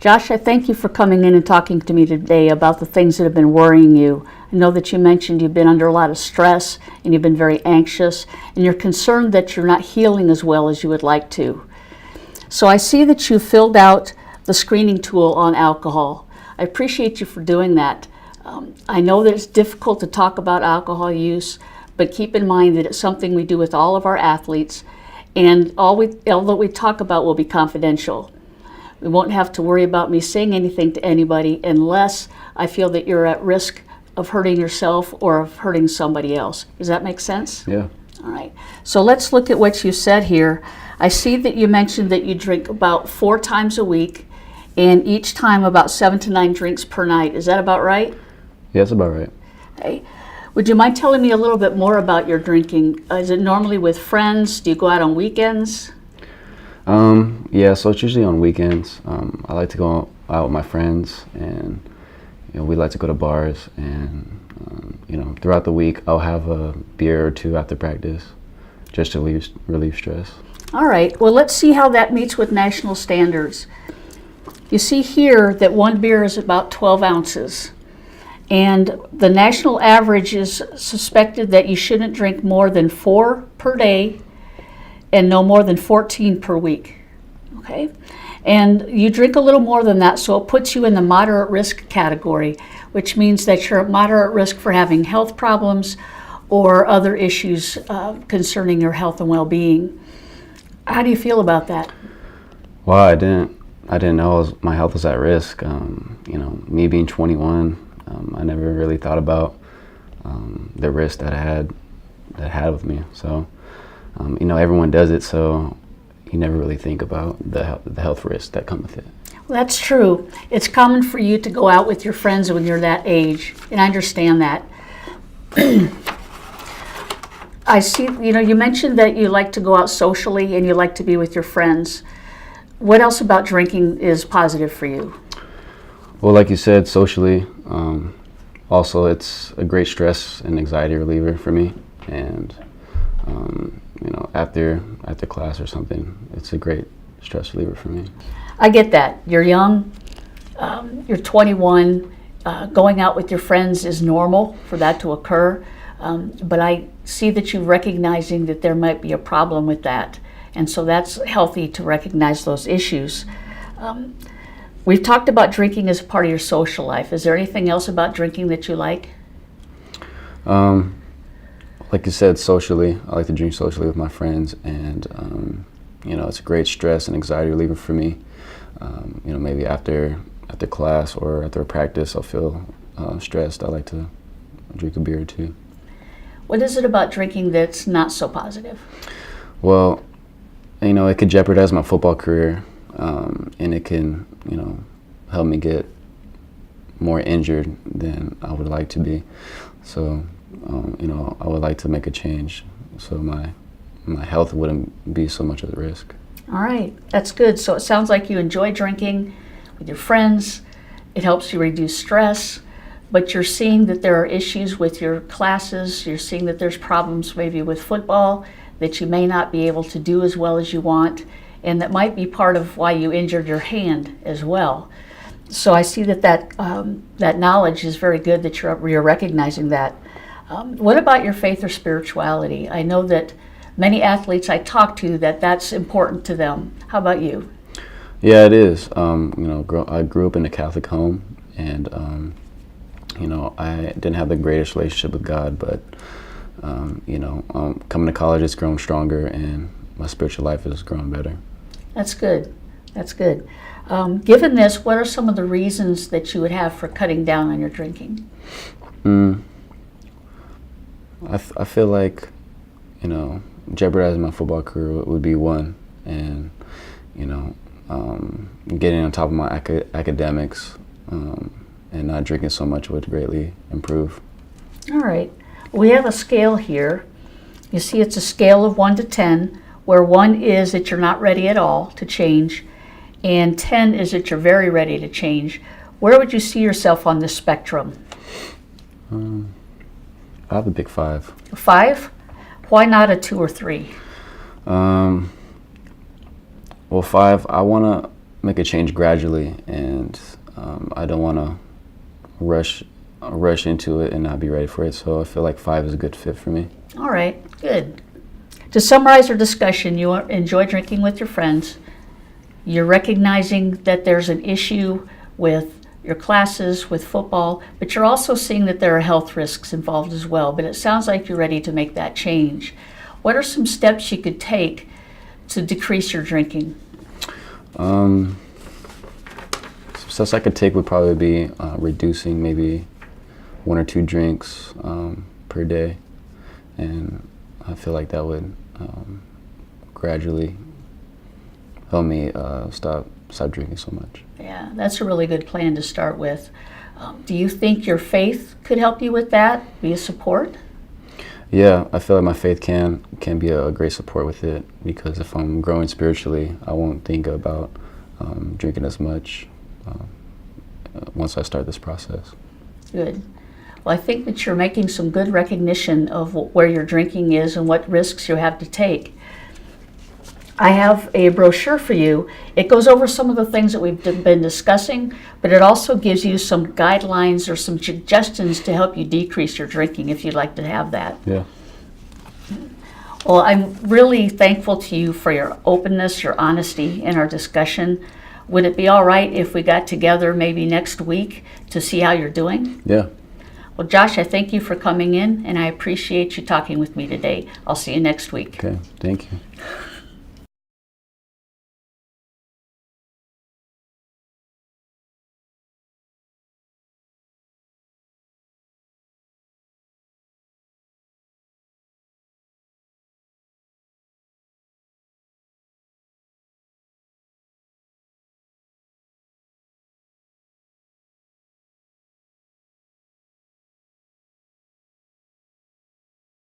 Josh, I thank you for coming in and talking to me today about the things that have been worrying you. I know that you mentioned you've been under a lot of stress and you've been very anxious and you're concerned that you're not healing as well as you would like to. So I see that you filled out the screening tool on alcohol. I appreciate you for doing that. I know that it's difficult to talk about alcohol use, but keep in mind that it's something we do with all of our athletes, and although we talk about will be confidential. We won't have to worry about me saying anything to anybody unless I feel that you're at risk of hurting yourself or of hurting somebody else. Does that make sense? Yeah. All right. So let's look at what you said here. I see that you mentioned that you drink about 4 times a week, and each time about 7 to 9 drinks per night. Is that about right? Yeah, that's about right. Okay. Would you mind telling me a little bit more about your drinking? Is it normally with friends? Do you go out on weekends? Yeah, so it's usually on weekends. I like to go out with my friends, and we like to go to bars. And throughout the week, I'll have a beer or 2 after practice, just to relieve stress. All right. Well, let's see how that meets with national standards. You see here that 1 beer is about 12 ounces. And the national average is suspected that you shouldn't drink more than 4 per day and no more than 14 per week. Okay? And you drink a little more than that, so it puts you in the moderate risk category, which means that you're at moderate risk for having health problems or other issues concerning your health and well-being. How do you feel about that? Well, I didn't know my health was at risk. Me being 21, I never really thought about the risk that had with me. So, everyone does it, so you never really think about the health risks that come with it. Well, that's true. It's common for you to go out with your friends when you're that age, and I understand that. I see, you mentioned that you like to go out socially and you like to be with your friends. What else about drinking is positive for you? Well, like you said, socially, also it's a great stress and anxiety reliever for me. And, after class or something, it's a great stress reliever for me. I get that. You're young, you're 21, going out with your friends is normal for that to occur. But I see that you're recognizing that there might be a problem with that. And so that's healthy to recognize those issues. We've talked about drinking as a part of your social life. Is there anything else about drinking that you like? Like you said, socially, I like to drink socially with my friends, and it's a great stress and anxiety reliever for me. Maybe after class or after a practice, I'll feel stressed. I like to drink a beer or 2. What is it about drinking that's not so positive? Well, it could jeopardize my football career, and it can, help me get more injured than I would like to be. So, I would like to make a change so my health wouldn't be so much at risk. All right, that's good. So it sounds like you enjoy drinking with your friends. It helps you reduce stress, but you're seeing that there are issues with your classes. You're seeing that there's problems maybe with football that you may not be able to do as well as you want, and that might be part of why you injured your hand as well. So I see that knowledge is very good that you're recognizing that. What about your faith or spirituality? I know that many athletes I talk to, that's important to them. How about you? Yeah, it is. I grew up in a Catholic home, and I didn't have the greatest relationship with God, but coming to college, it's grown stronger, and my spiritual life has grown better. That's good. That's good. Given this, what are some of the reasons that you would have for cutting down on your drinking? I feel like, jeopardizing my football career would be one, and, getting on top of my academics and not drinking so much would greatly improve. All right. We have a scale here. You see it's a scale of 1 to 10, where 1 is that you're not ready at all to change, and 10 is that you're very ready to change. Where would you see yourself on this spectrum? I have a big 5. 5? Why not a 2 or 3? Well, 5, I want make a change gradually, and I don't want to rush into it and not be ready for it. So I feel like 5 is a good fit for me. All right, good. To summarize our discussion, you enjoy drinking with your friends. You're recognizing that there's an issue with your classes, with football, but you're also seeing that there are health risks involved as well. But it sounds like you're ready to make that change. What are some steps you could take to decrease your drinking? Some steps I could take would probably be reducing maybe 1 or 2 drinks per day, and I feel like that would gradually help me stop drinking so much. Yeah, that's a really good plan to start with. Do you think your faith could help you with that, be a support? Yeah, I feel like my faith can be a great support with it, because if I'm growing spiritually, I won't think about drinking as much once I start this process. Good. Well, I think that you're making some good recognition of where your drinking is and what risks you have to take. I have a brochure for you. It goes over some of the things that we've been discussing, but it also gives you some guidelines or some suggestions to help you decrease your drinking if you'd like to have that. Yeah. Well, I'm really thankful to you for your openness, your honesty in our discussion. Would it be all right if we got together maybe next week to see how you're doing? Yeah. Well, Josh, I thank you for coming in, and I appreciate you talking with me today. I'll see you next week. Okay. Thank you.